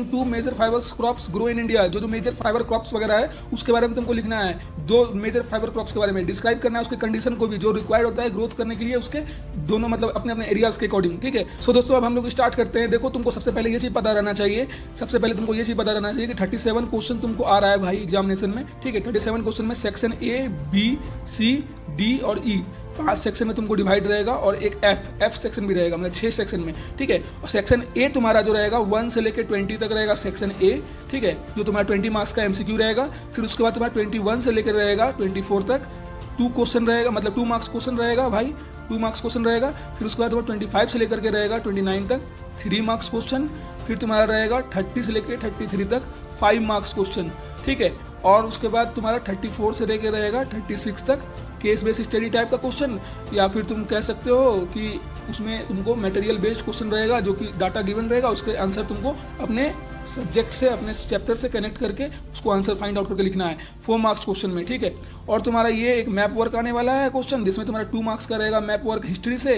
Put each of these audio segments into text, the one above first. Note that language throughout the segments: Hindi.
Name 2 major fibre crops grow in India, जो मेजर फाइबर क्रॉप्स वगैरह है उसके बारे में तुमको लिखना है, 2 मेजर फाइबर क्रॉप्स के बारे में डिस्क्राइब करना है, उसके कंडीशन को भी जो रिक्वायर्ड होता है ग्रोथ करने के लिए उसके दोनों मतलब अपने अपने एरियाज के अकॉर्डिंग। ठीक है, सो दोस्तों अब हम लोग स्टार्ट करते हैं। देखो तुमको सबसे पहले ये चीज पता रहना चाहिए, सबसे पहले तुमको ये चीज पता रहना चाहिए कि 37 क्वेश्चन तुमको आ रहा है भाई एग्जामिनेशन में। ठीक है, 37 क्वेश्चन में section A, B, C, D और ई 5 सेक्शन में तुमको डिवाइड रहेगा और एक एफ सेक्शन भी रहेगा, मतलब 6 सेक्शन में। ठीक है, और सेक्शन ए तुम्हारा जो रहेगा 1 से लेकर 20 तक रहेगा सेक्शन ए। ठीक है, जो तुम्हारा 20 मार्क्स का एमसीक्यू रहेगा। फिर उसके बाद तुम्हारा 21 से लेकर रहेगा 24 तक 2 क्वेश्चन रहेगा, मतलब 2 मार्क्स क्वेश्चन रहेगा भाई, 2 मार्क्स क्वेश्चन रहेगा। फिर उसके बाद तुम्हारा 25 से लेकर के रहेगा 29 तक 3 मार्क्स क्वेश्चन। फिर तुम्हारा रहेगा 30 से लेकर 33 तक 5 मार्क्स क्वेश्चन। ठीक है, और उसके बाद तुम्हारा 34 से लेकर रहेगा 36 तक केस बेस्ड स्टडी टाइप का क्वेश्चन, या फिर तुम कह सकते हो कि उसमें तुमको मटेरियल बेस्ड क्वेश्चन रहेगा, जो कि डाटा गिवन रहेगा, उसके आंसर तुमको अपने सब्जेक्ट से, अपने चैप्टर से कनेक्ट करके उसको आंसर फाइंड आउट करके लिखना है 4 मार्क्स क्वेश्चन में। ठीक है, और तुम्हारा ये एक मैप वर्क आने वाला है क्वेश्चन, जिसमें तुम्हारा 2 मार्क्स का रहेगा मैप वर्क हिस्ट्री से,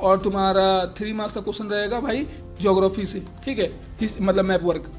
और तुम्हारा 3 मार्क्स का क्वेश्चन रहेगा भाई ज्योग्राफी से। ठीक है, मतलब मैप वर्क।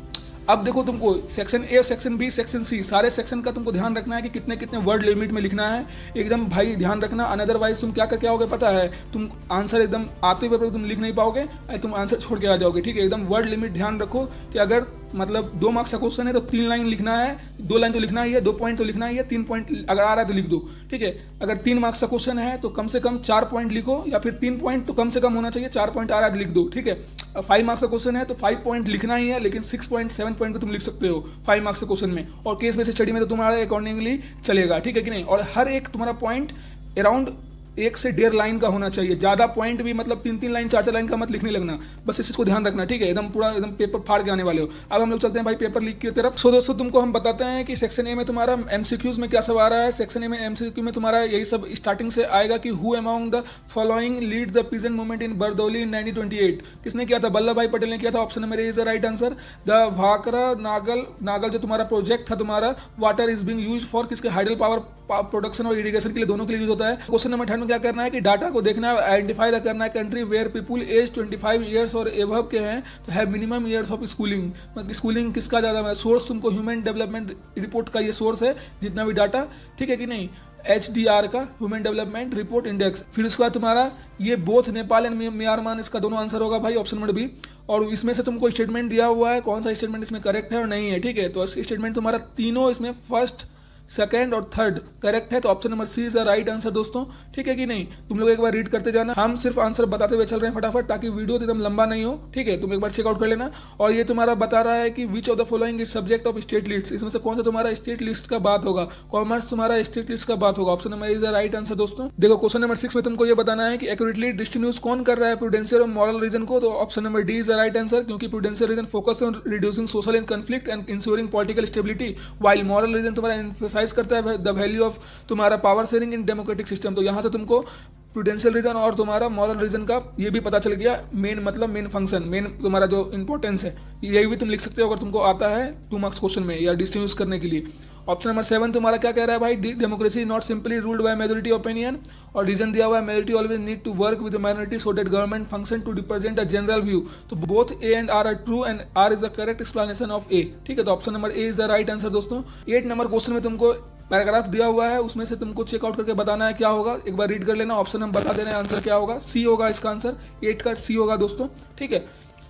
अब देखो तुमको section A, section B, section C, सारे सेक्शन का तुमको ध्यान रखना है कि कितने कितने वर्ड लिमिट में लिखना है, एकदम भाई ध्यान रखना। अनदरवाइज तुम क्या करके आओगे पता है, तुम आंसर एकदम आते हुए तुम लिख नहीं पाओगे, तुम आंसर छोड़ के आ जाओगे। ठीक है, एकदम वर्ड लिमिट ध्यान रखो कि अगर मतलब 2 मार्क्स का क्वेश्चन है तो 3 लाइन लिखना है, 2 लाइन तो लिखना ही है, 2 पॉइंट तो लिखना ही है, 3 पॉइंट अगर आ रहा है तो लिख दो। ठीक है, अगर 3 मार्क्स का क्वेश्चन है तो कम से कम 4 पॉइंट लिखो, या फिर 3 पॉइंट तो कम से कम होना चाहिए, 4 पॉइंट आ रहा है तो लिख दो। ठीक है, 5 मार्क्स का क्वेश्चन है तो 5 पॉइंट लिखना ही है, लेकिन 6 पॉइंट 7 पॉइंट तो तुम लिख सकते हो 5 मार्क्स के क्वेश्चन में, और केस बेस्ड स्टडी में तो तुम्हारे अकॉर्डिंगली चलेगा। ठीक है कि नहीं, और हर एक तुम्हारा पॉइंट अराउंड 1 से 1.5 लाइन का होना चाहिए, ज्यादा पॉइंट भी मतलब 3-3 लाइन 4-4 लाइन का मत लिखने लगना, बस इस चीज को ध्यान रखना। ठीक है, एकदम पूरा एकदम पेपर फाड़ के आने वाले हो। अब हम लोग चलते हैं भाई पेपर लीक की तरफ। सो दोस्तों तुमको हम बताते हैं कि सेक्शन ए में तुम्हारा एमसीक्यूज में क्या सब आ रहा है। सेक्शन ए में एमसीक्यू में तुम्हारा यही सब स्टार्टिंग से आएगा कि who among the following lead the peasant movement in Bardoli in 1928। किसने किया था? वल्लभ भाई पटेल ने किया था। Option number A is the right answer. The Bhakra Nangal जो तुम्हारा प्रोजेक्ट था, तुम्हारा water is being use for किसके? हाइडल पावर प्रोडक्शन और इरिगेशन के लिए, दोनों के लिए यूज होता है। क्वेश्चन नंबर 10 में क्या करना है कि डाटा को देखना है, आइडेंटिफाई करना है country where people age 25 years और एबव के हैं तो have minimum years of schooling. Schooling किसका ज्यादा है? सोर्स तुमको ह्यूमन डेवलपमेंट रिपोर्ट का ये सोर्स है जितना भी डाटा। ठीक है कि नहीं, HDR का ह्यूमन डेवलपमेंट रिपोर्ट इंडेक्स। फिर उसके बाद तुम्हारा ये बोथ नेपाल एंड म्यांमार, इसका दोनों आंसर होगा भाई ऑप्शन नंबर बी। और इसमें से तुमको स्टेटमेंट दिया हुआ है, कौन सा स्टेटमेंट इसमें करेक्ट है और नहीं है। ठीक है, तो स्टेटमेंट तुम्हारा तीनों इसमें फर्स्ट, सेकंड और थर्ड करेक्ट है, तो option number C is the right answer दोस्तों। ठीक है कि नहीं, तुम लोग एक बार रीड करते जाना, हम सिर्फ आंसर बताते हुए चल रहे हैं फटाफट, ताकि वीडियो एकदम लंबा नहीं हो। ठीक है, तुम एक बार चेकआउट कर लेना। और ये तुम्हारा बता रहा है कि विच of the following is subject of state list, इसमें से कौन सा तुम्हारा स्टेट लिस्ट का बात होगा? कॉमर्स तुम्हारा स्टेट लिस्ट का बात होगा, option number is the right answer दोस्तों। देखो क्वेश्चन नंबर 6 में तुमको ये बताना है कि एक्यूरेटली डिस्टिंग्विश कौन कर रहा है प्रूडेंशियल और मॉरल रीजन को, तो option number D is the right answer, क्योंकि prudential reason focus on reducing social in conflict and ensuring political stability, while moral reason तुम्हारा एम्फसाइज करता है द वैल्यू ऑफ तुम्हारा power sharing in democratic system. तो यहां से तुमको प्रूडेंशियल रीजन और तुम्हारा मॉरल रीजन का ये भी पता चल गया, मेन मतलब मेन फंक्शन, मेन तुम्हारा जो इंपॉर्टेंस है, यही भी तुम लिख सकते हो अगर तुमको आता है 2 मार्क्स क्वेश्चन में या डिस्टिंग्विश करने के लिए। ऑप्शन नंबर 7 तुम्हारा क्या कह रहा है भाई? Democracy is not simply ruled by majority opinion, और रीजन दिया हुआ है majority always need to work with minority so that government function to represent a general view. तो both A and R true and R is the correct explanation of A. ठीक है, तो option number A is the right answer दोस्तों। 8 नंबर क्वेश्चन में तुमको पैराग्राफ दिया हुआ है, उसमें से तुमको चेकआउट करके बताना है क्या होगा, एक बार रीड कर लेना, ऑप्शन हम बता देना आंसर क्या होगा। सी होगा इसका आंसर, 8 का सी होगा दोस्तों। ठीक है,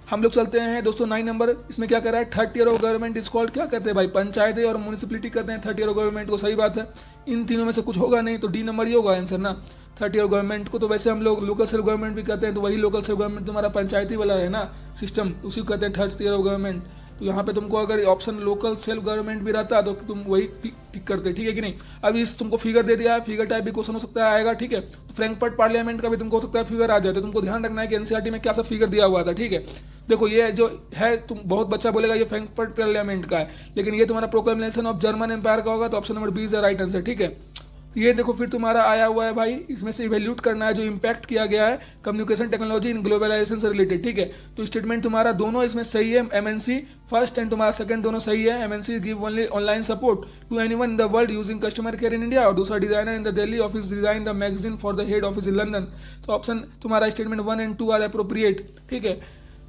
हम लोग चलते हैं दोस्तों 9 नंबर। इसमें क्या कर रहा है? Third tier of government is called, क्या कहते हैं भाई? पंचायतें और म्यूनिसिपलिटी कहते हैं थर्ड टियर ऑफ गवर्नमेंट को। सही बात है, इन तीनों में से कुछ होगा नहीं, तो डी नंबर ही होगा आंसर ना, थर्ड टियर गवर्नमेंट को। तो वैसे हम लोग लोकल सेल्फ गवर्नमेंट भी कहते हैं, तो वही लोकल सेल्फ गवर्नमेंट तुम्हारा पंचायती वाला है ना सिस्टम, उसी को कहते हैं थर्ड टियर ऑफ गवर्नमेंट। तो यहाँ पे तुमको अगर ऑप्शन लोकल सेल्फ गवर्नमेंट भी रहता तो तुम वही टिक करते। ठीक है कि नहीं? अब इस तुमको फिगर दे दिया है, फिगर टाइप भी क्वेश्चन हो सकता है आएगा। ठीक है, तो फ्रैंकफर्ट पार्लियामेंट का भी तुमको हो सकता है फिगर आ जाए, तो तुमको ध्यान रखना है कि एनसीईआरटी में क्या सा फिगर दिया हुआ था। ठीक है, देखो ये जो है, तुम बहुत बच्चा बोलेगा ये फ्रैंकफर्ट पार्लियामेंट का है, लेकिन ये तुम्हारा प्रोक्लेमेशन ऑफ जर्मन एम्पायर का होगा, तो option number B is the right answer. ठीक है, ये देखो फिर तुम्हारा आया हुआ है भाई, इसमें से इवेल्यूट करना है जो इम्पैक्ट किया गया है कम्युनिकेशन टेक्नोलॉजी इन ग्लोबलाइजेशन से रिलेटेड। ठीक है, तो स्टेटमेंट तुम्हारा दोनों इसमें सही है। एमएनसी फर्स्ट एंड तुम्हारा सेकंड दोनों सही है। MNC give only online support to anyone in the world using customer care in India, और दूसरा designer in the Delhi office design the magazine for the head office in London. तो ऑप्शन तुम्हारा स्टेटमेंट 1 एंड 2 आर अप्रोप्रिएट। ठीक है,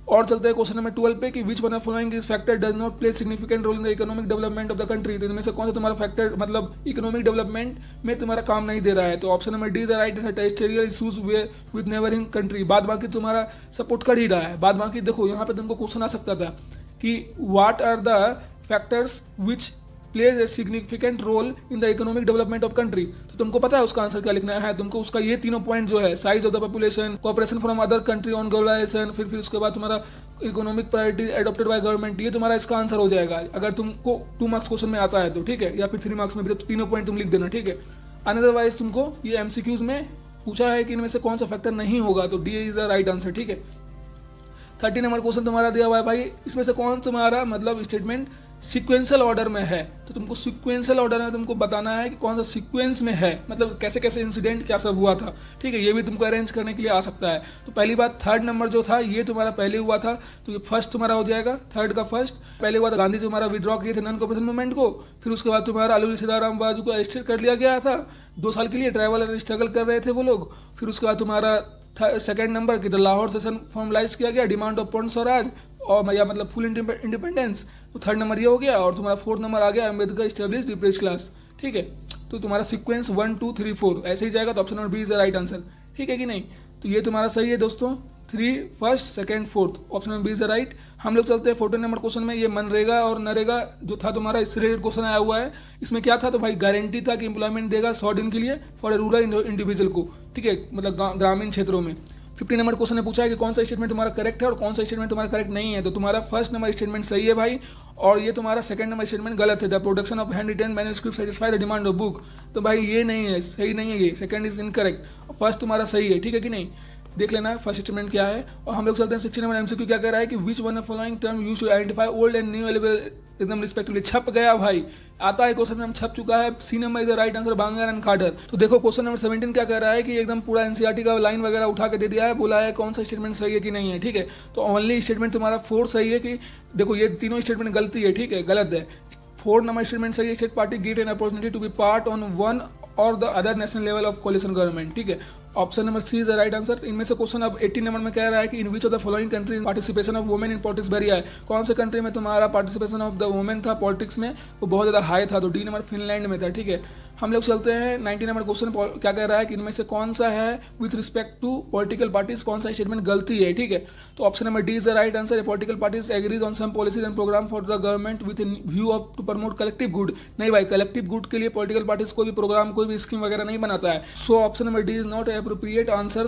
और चलते हैं क्वेश्चन नंबर 12 पे कि which one of following is factor does not play significant role in the economic development of the country. तो इनमें से कौन सा तुम्हारा फैक्टर मतलब इकोनॉमिक डेवलपमेंट में तुम्हारा काम नहीं दे रहा है। तो option number D is right है, territorial issues with neighbouring country. बाद बाकी तुम्हारा सपोर्ट कर ही रहा है। बाद बाकी देखो यहाँ पे तुमको क्वेश्चन आ सकता था कि what are the factors which plays a significant role in the economic development of country. तो तुमको पता है उसका आंसर क्या लिखना है। तुमको उसका ये तीनों पॉइंट जो है, size of the population, cooperation from other country on globalisation, फिर उसके बाद तुम्हारा economic priority adopted by government, ये तुम्हारा इसका आंसर हो जाएगा अगर तुमको 2 मार्क्स क्वेश्चन में आता है तो, ठीक है, या फिर 3 मार्क्स में भी। तो तीनों पॉइंट तुम लिख देना, ठीक है। अदरवाइज तुमको ये एमसीक्यूज में पूछा है कि इनमें से कौन सा फैक्टर नहीं होगा, तो D is the right answer, ठीक है। 30 नंबर क्वेश्चन तुम्हारा दिया हुआ है भाई, इसमें से कौन तुम्हारा मतलब स्टेटमेंट सीक्वेंशियल ऑर्डर में है। तो तुमको सीक्वेंशियल ऑर्डर में तुमको बताना है कि कौन सा सीक्वेंस में है, मतलब कैसे कैसे इंसिडेंट क्या सब हुआ था, ठीक है। ये भी तुमको अरेंज करने के लिए आ सकता है। तो पहली बात 3rd नंबर जो था ये तुम्हारा पहले हुआ था, तो ये फर्स्ट तुम्हारा हो जाएगा। 3rd का फर्स्ट पहले हुआ था, गांधी जी तुम्हारा विड्रॉ किए थे नॉन कॉपरेशन मूवमेंट को। फिर उसके बाद तुम्हारा अल्लूरी सीताराम बाजू को अरेस्ट कर लिया गया था 2 साल के लिए, ट्रैवल और स्ट्रगल कर रहे थे वो लोग। फिर उसके बाद तुम्हारा 2nd नंबर की द लाहौर सेशन फॉर्मलाइज किया गया, डिमांड ऑफ पूर्ण स्वराज और या मतलब फुल इंडिपेंडेंस। तो 3rd नंबर ये हो गया। और तुम्हारा 4th नंबर आ गया अम्बेडकर स्टेब्लिश डिप्रेस क्लास, ठीक है। तो तुम्हारा सीक्वेंस 1 2 3 4 ऐसे ही जाएगा। तो option number B is the right answer, ठीक है कि नहीं। तो ये तुम्हारा सही है दोस्तों, 3 first 2nd 4th, option number B is the right. हम लोग चलते हैं 14 नंबर क्वेश्चन में। ये मनरेगा और नरेगा जो था तुम्हारा, इससे रिलेटेड क्वेश्चन आया हुआ है। इसमें क्या था, तो भाई गारंटी था कि एम्प्लॉयमेंट देगा 100 दिन के लिए फॉर ए रूरल इंडिविजुअल को, ठीक है, मतलब ग्रामीण क्षेत्रों में। 50 नंबर क्वेश्चन ने पूछा है कि कौन सा स्टेटमेंट तुम्हारा करेक्ट है और कौन सा स्टेटमेंट तुम्हारा करेक्ट नहीं है। तो तुम्हारा 1st नंबर स्टेटमेंट सही है भाई, और ये तुम्हारा 2nd नंबर स्टेटमेंट गलत है। The production of hand written manuscript satisfy the demand of book. तो भाई ये नहीं है, सही नहीं है, ये 2nd इज इनकरेक्ट, फर्स्ट तुम्हारा सही है, ठीक है कि नहीं। देख लेना फर्स्ट स्टेटमेंट क्या है। और हम लोग चलते हैं 16 नंबर एमसीक्यू क्या कह रहा है कि which one of following term use to identify old and new available एकदम रिस्पेक्टिवली। छप गया भाई, आता है क्वेश्चन में, छप चुका है। C number is the right answer, bangar and khadar. तो देखो क्वेश्चन नंबर 17 क्या कह रहा है कि एकदम पूरा एनसीईआरटी का लाइन वगैरह उठा के दे दिया है, बोला है कौन सा स्टेटमेंट सही है कि नहीं है, ठीक है। तो ओनली स्टेटमेंट तुम्हारा 4 सही है कि देखो ये तीनों स्टेटमेंट गलती है, ठीक है, गलत है। 4 नंबर स्टेटमेंट सही है, state party get an opportunity to be part on one or the other national level of coalition government, ठीक है। Option number C is the right answer. इनमें से क्वेश्चन अब 18 नंबर में कह रहा है कि in which of the following country participation of women in politics very high. कौन से कंट्री में तुम्हारा पार्टिसिपेशन ऑफ द वुमेन था पॉलिटिक्स में, वो बहुत ज़्यादा हाई था। तो डी नंबर फिनलैंड में था, ठीक है। हम लोग चलते हैं 19 नंबर क्वेश्चन क्या कह रहा है कि इनमें से कौन सा है with respect to political parties, कौन सा स्टेटमेंट गलती है, ठीक है। तो option number D is the right answer. Political parties agrees on some policies and programme for the government with view of to promote collective good. नहीं भाई, कलेक्टिव गुड के लिए पॉलिटिकल पार्टीज कोई भी प्रोग्राम कोई भी स्कीम वगैरह नहीं बनाता है। So option number D is not appropriate answer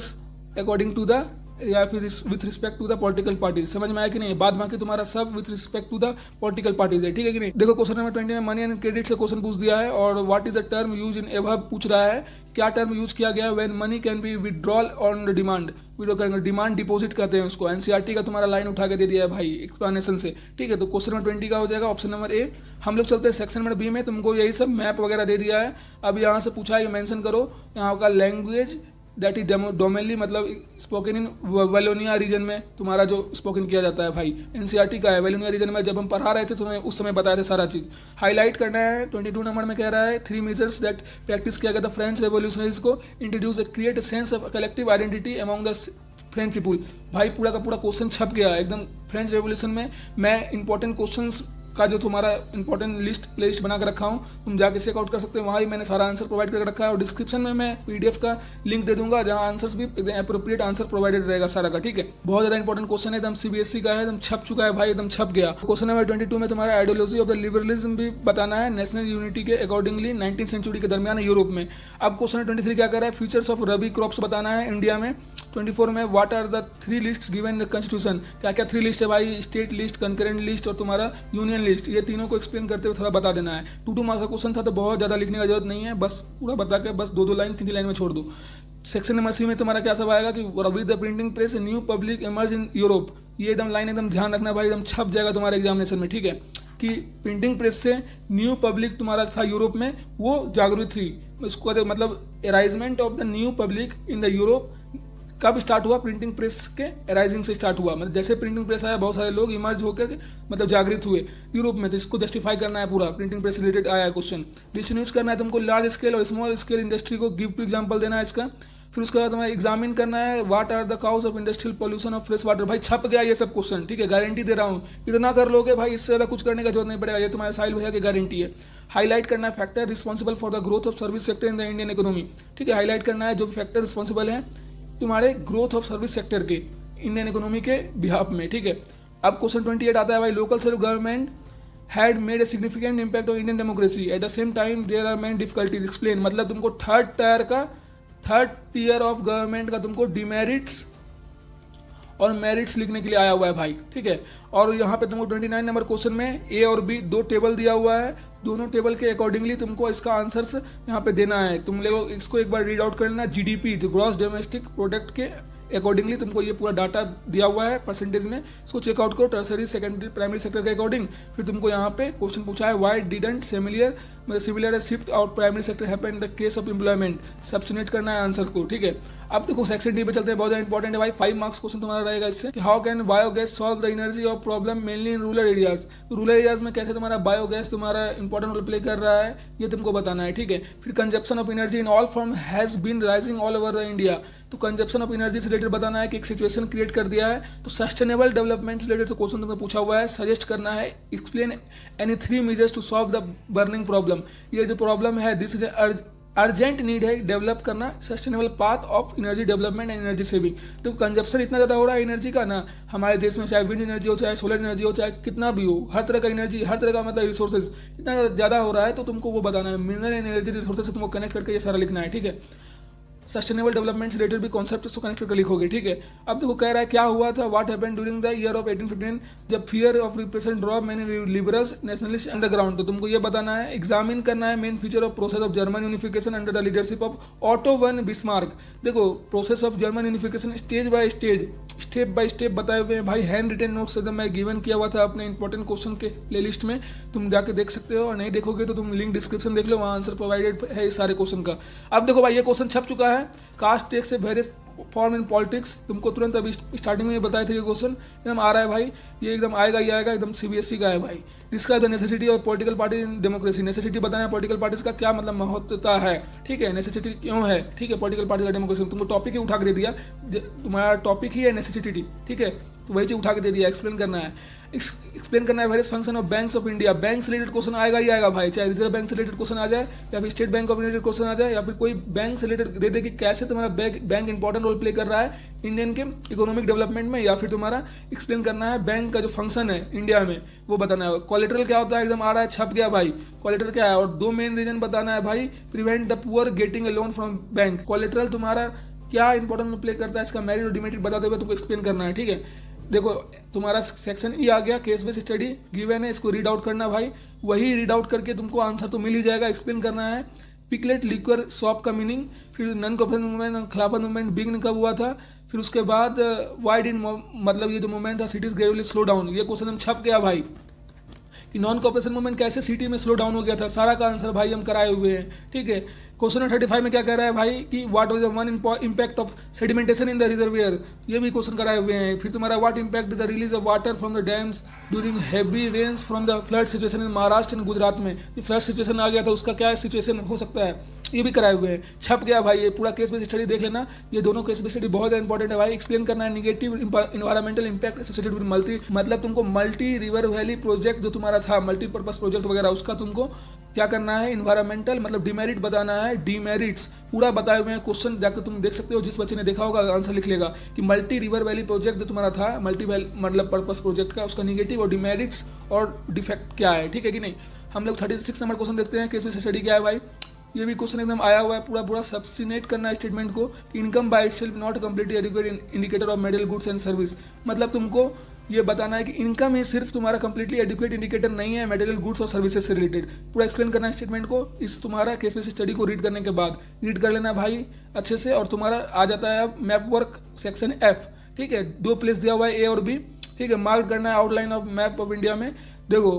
according to the या फिर with respect to the political parties. समझ में आया कि नहीं। बाद बाकी तुम्हारा सब with respect to the political parties है, ठीक है कि नहीं। देखो क्वेश्चन नंबर 20 में मनी एंड क्रेडिट से क्वेश्चन पूछ दिया है और what is the term use in above पूछ रहा है, क्या टर्म यूज किया गया है when money can be withdrawal on demand. Withdraw करेंगे, डिमांड डिपॉजिट कहते हैं उसको। एनसीईआरटी का तुम्हारा लाइन उठा के दे दिया है भाई एक्सप्लेनेशन से, ठीक है। तो क्वेश्चन नंबर 20 का हो जाएगा ऑप्शन नंबर ए। हम लोग चलते हैं सेक्शन नंबर बी में। तुमको यही सब मैप वगैरह दे दिया है। अब यहाँ से पूछा है, मेंशन करो यहाँ का लैंग्वेज दैट इज डोमेनली मतलब स्पोकन इन वेलोनिया रीजन में तुम्हारा जो स्पोकन किया जाता है भाई, एनसीईआरटी का है। वेलोनिया रीजन में जब हम पढ़ा रहे थे तो हमें उस समय बताए थे सारा चीज़। हाईलाइट करना है। 22 नंबर में कह रहा है 3 मेजर्स दैट प्रैक्टिस किया गया था फ्रेंच रेवोल्यूशनरीज को introduce create sense of collective identity among the French people. भाई पूरा का पूरा क्वेश्चन छप गया एकदम फ्रेंच रेवोल्यूशन में। मैं इंपॉर्टेंट क्वेश्चंस का जो तुम्हारा इंपॉर्टेंट प्ले लिस्ट बना कर रखा हूँ, तुम जाके चेकआउट कर सकते हो। वहाँ ही मैंने सारा आंसर प्रोवाइड करके रखा है और डिस्क्रिप्शन में मैं पीडीएफ का लिंक दे दूंगा जहाँ आंसर्स भी एकदम एप्रोप्रिएट आंसर प्रोवाइडेड रहेगा सारा का, ठीक है। बहुत ज़्यादा इंपॉर्टेंट क्वेश्चन है, एकदम सीबीएसई का है, एकदम छप चुका है भाई, एकदम छप गया। क्वेश्चन नंबर 22 में तुम्हारा आइडियोलॉजी ऑफ द लिबरलिज्म भी बताना है नेशनल यूनिटी के अकॉर्डिंगली 19th सेंचुरी के दरमियान यूरोप में। अब क्वेश्चन 23 क्या कर रहा है, फीचर्स ऑफ रबी क्रॉप्स बताना है इंडिया में। 24 में what are the 3 list given in the constitution. क्या क्या 3 लिस्ट है भाई, स्टेट लिस्ट, कंकरेंट लिस्ट और तुम्हारा यूनियन लिस्ट। ये तीनों को एक्सप्लेन करते हुए थोड़ा बता देना है। 2 मार्क्स का क्वेश्चन था तो बहुत ज़्यादा लिखने का जरूरत नहीं है, बस पूरा बता के बस 2 लाइन 3 लाइन में छोड़ दो। सेक्शन नंबर सी में तुम्हारा क्या सब आएगा कि with the printing press new public emerge in Europe. ये एकदम लाइन एकदम ध्यान रखना भाई, एकदम छप जाएगा तुम्हारे एग्जामिनेशन में, ठीक है। कि प्रिंटिंग प्रेस से न्यू पब्लिक तुम्हारा था यूरोप में, वो जागरूक थी। इसको मतलब arisement of the new public in the Europe कब स्टार्ट हुआ, प्रिंटिंग प्रेस के अराइजिंग से स्टार्ट हुआ। मतलब जैसे प्रिंटिंग प्रेस आया बहुत सारे लोग इमर्ज होकर मतलब जागृत हुए यूरोप में। तो इसको जस्टिफाई करना है पूरा, प्रिंटिंग प्रेस रिलेटेड आया है क्वेश्चन। डिस्टिंग्विश करना है तुमको लार्ज स्केल और स्मॉल स्केल इंडस्ट्री को, गिव टू एग्जांपल देना है इसका। फिर उसके बाद तुम्हारा एग्जामिन करना है what are the cause of industrial pollution of fresh water. भाई छप गया ये सब क्वेश्चन, ठीक है, गारंटी दे रहा हूँ, इतना कर लोगे भाई, इससे ज़्यादा कुछ करने का जरूरत नहीं पड़ेगा, ये तुम्हारे साहिल भैया की गारंटी है। हाईलाइट करना है factor responsible for the growth of service sector in the Indian economy, ठीक है, हाईलाइट करना है जो फैक्टर रिस्पॉन्सिबल है तुम्हारे ग्रोथ ऑफ सर्विस सेक्टर के इंडियन इकोनॉमी के बिहाफ में, ठीक है। अब क्वेश्चन 28 आता है भाई, local self government had made a significant impact on Indian democracy at the same time there are many difficulties explain. मतलब तुमको थर्ड टीयर ऑफ गवर्नमेंट का तुमको डिमेरिट्स और मेरिट्स लिखने के लिए आया हुआ है भाई, ठीक है। और यहाँ पे तुमको 29 नंबर क्वेश्चन में ए और बी दो टेबल दिया हुआ है, दोनों टेबल के अकॉर्डिंगली तुमको इसका आंसर्स यहाँ पे देना है। तुम लोग इसको एक बार रीड आउट कर लेना, जीडीपी जो ग्रॉस डोमेस्टिक प्रोडक्ट के अकॉर्डिंगली तुमको ये पूरा डाटा दिया हुआ है परसेंटेज में, इसको चेकआउट करो टर्सरी सेकेंडरी प्राइमरी सेक्टर के अकॉर्डिंग। फिर तुमको यहाँ पे क्वेश्चन पूछा है why didn't similar shift out primary sector happen in the case of employment, substitute करना है आंसर को, ठीक है। अब देखो सेक्शन डी पे चलते हैं, बहुत ज्यादा इंपॉर्टेंट है भाई, 5 मार्क्स क्वेश्चन तुम्हारा रहेगा इससे कि how can biogas solve the energy of problem mainly in rural areas. तो रूरल एरियाज में कैसे तुम्हारा बायोगैस तुम्हारा इंपॉर्टेंट रोल प्ले कर रहा है ये तुमको बताना है, ठीक है। फिर consumption of energy in all form has been rising all over the India, तो कंजप्शन ऑफ एनर्जी से रिलेटेड बताना है कि एक सिचुएशन क्रिएट कर दिया है, तो सस्टेनेबल डेवलपमेंट से रिलेटेड क्वेश्चन तुमने पूछा हुआ है, सजेस्ट करना है explain any 3 measures to solve the burning problem. ये जो प्रॉब्लम है दिस इज अर्जेंट नीड है डेवलप करना sustainable path of energy development and energy saving. तो कंजप्शन इतना ज़्यादा हो रहा है एनर्जी का ना हमारे देश में, चाहे विंड एनर्जी हो, चाहे सोलर एनर्जी हो, चाहे कितना भी हो, हर तरह का एनर्जी, हर तरह का मतलब रिसोर्सेज इतना ज़्यादा हो रहा है, तो तुमको वो बताना है, मिनरल एनर्जी रिसोर्सेज से तुमको कनेक्ट करके ये सारा लिखना है, ठीक है। सस्टेनेबल डेवलपमेंट से रिलेटेड भी कॉन्सेप्ट इसको कनेक्ट करके लिखोगे, ठीक है। अब देखो कह रहा है क्या हुआ था, what happened during the year of 1815 जब fear of repression drop many liberals nationalist underground. तो तुमको ये बताना है, एग्जामिन करना है main feature of process of German unification under the leadership of Otto von Bismarck. देखो process of German unification stage by stage, step by step बताए हुए हैं भाई, हैंड रिटन नोट्स एकदम मैं गिवन किया हुआ था अपने इंपॉर्टेंट क्वेश्चन के प्लेलिस्ट में, तुम जाके देख सकते हो, और नहीं देखोगे तो तुम लिंक डिस्क्रिप्शन देख लो, वहाँ आंसर प्रोवाइडेड है इस सारे क्वेश्चन का। अब देखो भाई ये क्वेश्चन छप चुका है, कास्ट टैक्स से वेरियस फॉर्म इन पॉलिटिक्स, तुमको तुरंत अभी स्टार्टिंग में ये बताए थे ये क्वेश्चन एकदम आ रहा है भाई, ये एकदम आएगा ही आएगा, एकदम सीबीएसई का है भाई। Describe the necessity of political party in democracy, necessity बताना है पॉलिटिकल पार्टीज का क्या मतलब महत्वता है, ठीक है, नेसेसिटी क्यों है, ठीक है, पॉलिटिकल पार्टी का डेमोक्रेसी। तुमको टॉपिक ही उठा के दे दिया, तुम्हारा टॉपिक ही है नेसेसिटी, ठीक है, तो वही चीज उठा के दे दिया, एक्सप्लेन करना है, एक्सप्लेन करना है various function of banks of India. Bank से रिलेटेड क्वेश्चन आएगा ही आएगा भाई, चाहे रिजर्व बैंक से रिलेटेड क्वेश्चन आ जाए, या फिर state bank of related question आ जाए, या फिर कोई बैंक से रिलेटेड दे दे कि कैसे तुम्हारा बैंक इंपॉर्टेंट रोल प्ले कर रहा है इंडियन के इकोनॉमिक डेवलपमेंट में, या फिर तुम्हारा एक्सप्लेन करना है बैंक का जो फंक्शन है इंडिया में वो बताना है। कोलेटरल क्या होता है, एकदम आ रहा है, छप गया भाई, कोलेटरल क्या है, और 2 मेन रीजन बताना है भाई, prevent the poor getting a loan from bank. Collateral तुम्हारा क्या इंपॉर्टेंट रोल प्ले करता है, इसका मेरिट और डिमेरिट बताते हुए तुमको एक्सप्लेन करना है, ठीक है। देखो तुम्हारा सेक्शन ई आ गया, केस बेस्ड स्टडी गिवन है, इसको रीड आउट करना भाई, वही रीड आउट करके तुमको आंसर तो मिल ही जाएगा। एक्सप्लेन करना है पिकलेट लिक्वर शॉप का मीनिंग, फिर नॉन कॉपरेटिव मूवमेंट, खिलाफत मूवमेंट बिगिन कब हुआ था, फिर उसके बाद वाई डिड मतलब ये जो मूवमेंट था सिटीज ग्रेजुअली स्लो डाउन, ये क्वेश्चन हम छप गया भाई कि नॉन कॉपरेशन मूवमेंट कैसे सिटी में स्लो डाउन हो गया था, सारा का आंसर भाई हम कराए हुए हैं, ठीक है। क्वेश्चन 35 में क्या कह रहा है भाई कि what was the one impact of sedimentation in the reservoir, ये भी क्वेश्चन कराए हुए हैं। फिर तुम्हारा what impact the release of water from the dams during heavy rains from the flood situation in Maharashtra and Gujarat में, ये फ्लड सिचुएशन आ गया था, उसका क्या सिचुएशन हो सकता है, ये भी कराए हुए हैं, छप गया भाई। ये पूरा केस बेस्ड स्टडी देख लेना, ये दोनों केस बेस्ड स्टडी बहुत इंपॉर्टेंट है भाई। एक्सप्लेन करना है negative environmental impact associated with multi, मतलब तुमको मल्टी रिवर वैली प्रोजेक्ट जो तुम्हारा था मल्टीपर्पज प्रोजेक्ट वगैरह, उसका तुमको क्या करना है, इन्वायरमेंटल मतलब डिमेरिट बताना है, डिमेरिट्स पूरा बताए हुए हैं क्वेश्चन, जाकर तुम देख सकते हो, जिस बच्चे ने देखा होगा आंसर लिख लेगा कि मल्टी रिवर वैली प्रोजेक्ट जो तुम्हारा था मल्टी मतलब पर्पस प्रोजेक्ट का, उसका निगेटिव और डिमेरिट्स और डिफेक्ट क्या है, ठीक है कि नहीं। हम लोग 36 नंबर क्वेश्चन देखते हैं, केस में स्टडी क्या है भाई, ये भी क्वेश्चन एकदम आया हुआ है, पूरा सब्स्टिनेट करना है स्टेटमेंट को कि income by itself not completely adequate indicator of material goods and service, मतलब तुमको ये बताना है कि इनकम ही सिर्फ तुम्हारा कंप्लीटली एडिक्वेट इंडिकेटर नहीं है मेटेरियल गुड्स और सर्विसेज से रिलेटेड, पूरा एक्सप्लेन करना है स्टेटमेंट को। इस तुम्हारा केस बेस्ड स्टडी को रीड करने के बाद रीड कर लेना भाई अच्छे से, और तुम्हारा आ जाता है अब मैप वर्क सेक्शन एफ, ठीक है, 2 प्लेस दिया हुआ है ए और बी, ठीक है, मार्क करना है outline of map of India में। देखो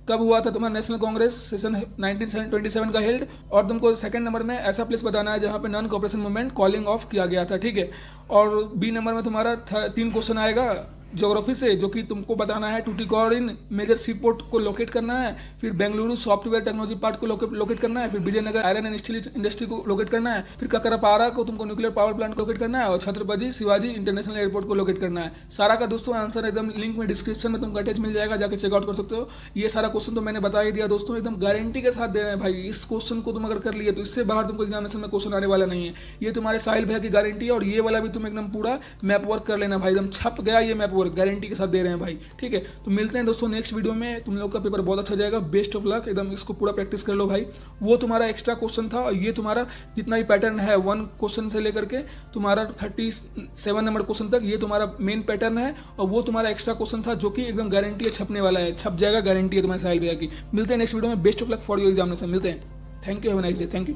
कब हुआ था तुम्हारा नेशनल कांग्रेस सेशन 1927 का हेल्ड, और तुमको सेकंड नंबर में ऐसा प्लेस बताना है जहां पे non cooperation movement calling of किया गया था, ठीक है। और बी नंबर में तुम्हारा 3 क्वेश्चन आएगा, ज्योग्राफी से, जो कि तुमको बताना है टूटिकोरिन मेजर सी पोर्ट को लोकेट करना है, फिर बेंगलुरु सॉफ्टवेयर टेक्नोलॉजी पार्क को लोकेट करना है, फिर Vijayanagar iron and steel industry को लोकेट करना है, फिर ककरापारा को तुमको न्यूक्लियर पावर प्लांट को लोकेट करना है, और छत्रपति शिवाजी इंटरनेशनल एयरपोर्ट को लोकेट करना है। सारा का दोस्तों आंसर एकदम लिंक में डिस्क्रिप्शन में तुमको अटैच मिल जाएगा, जाके चेकआउट कर सकते हो। ये सारा क्वेश्चन तो मैंने बता ही दिया दोस्तों, एकदम गारंटी के साथ दे रहे हैं भाई। इस क्वेश्चन को तुम अगर कर लिए तो इससे बाहर तुमको एग्जामिनेशन में क्वेश्चन आने वाला नहीं है। ये तुम्हारे साहिल भैया की गारंटी है, और ये वाला भी तुम एकदम पूरा मैप वर्क कर लेना भाई, एकदम छप गया ये मैप वर्क, गारंटी के साथ दे रहे हैं भाई। ठीक है, तो मिलते हैं दोस्तों नेक्स्ट वीडियो में। तुम लोग का पेपर बहुत अच्छा जाएगा, बेस्ट ऑफ लक, एकदम इसको पूरा प्रैक्टिस कर लो भाई। वो तुम्हारा एक्स्ट्रा क्वेश्चन था, और ये तुम्हारा जितना भी पैटर्न है 1 क्वेश्चन से लेकर के तुम्हारा 37 नंबर क्वेश्चन तक, ये तुम्हारा मेन पैटर्न है, और वो तुम्हारा एक्स्ट्रा क्वेश्चन था जो कि एकदम गारंटी है छपने वाला है, छप जाएगा, गारंटी है तुम्हारे साहिल भैया की। मिलते हैं नेक्स्ट वीडियो में, best of luck for your examination. मिलते हैं, thank you, have a nice day, thank you.